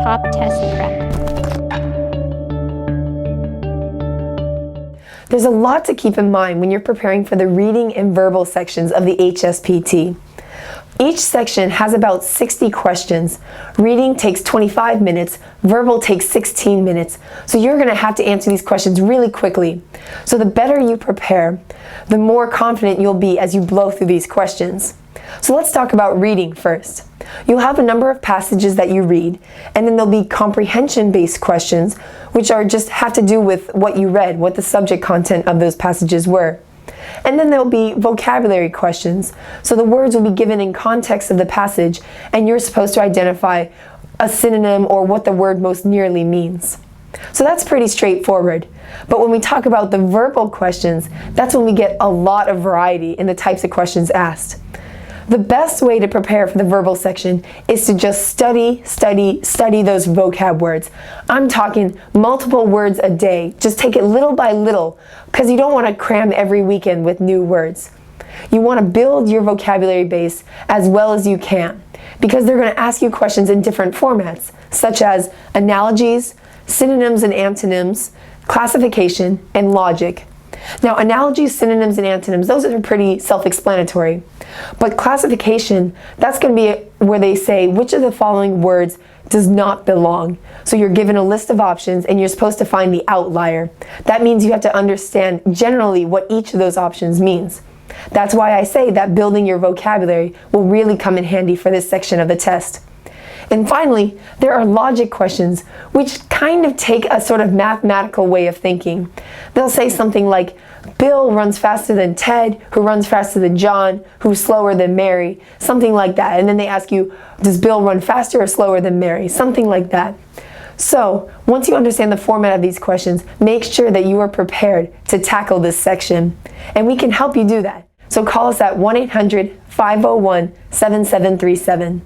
Top Test Prep. There's a lot to keep in mind when you're preparing for the reading and verbal sections of the HSPT. Each section has about 60 questions. Reading takes 25 minutes, verbal takes 16 minutes. So you're going to have to answer these questions really quickly. So the better you prepare, the more confident you'll be as you blow through these questions. So let's talk about reading first. You'll have a number of passages that you read, and then there'll be comprehension-based questions, which are just have to do with what you read, what the subject content of those passages were. And then there'll be vocabulary questions. So the words will be given in context of the passage, and you're supposed to identify a synonym or what the word most nearly means. So that's pretty straightforward. But when we talk about the verbal questions, that's when we get a lot of variety in the types of questions asked. The best way to prepare for the verbal section is to just study those vocab words. I'm talking multiple words a day. Just take it little by little, because you don't want to cram every weekend with new words. You want to build your vocabulary base as well as you can, because they're going to ask you questions in different formats, such as analogies, synonyms and antonyms, classification, and logic. Now, analogies, synonyms, and antonyms, those are pretty self-explanatory. But classification, that's going to be where they say which of the following words does not belong. So you're given a list of options and you're supposed to find the outlier. That means you have to understand generally what each of those options means. That's why I say that building your vocabulary will really come in handy for this section of the test. And finally, there are logic questions, which kind of take a sort of mathematical way of thinking. They'll say something like, Bill runs faster than Ted, who runs faster than John, who's slower than Mary, something like that. And then they ask you, does Bill run faster or slower than Mary? Something like that. So, once you understand the format of these questions, make sure that you are prepared to tackle this section. And we can help you do that. So call us at 1-800-501-7737.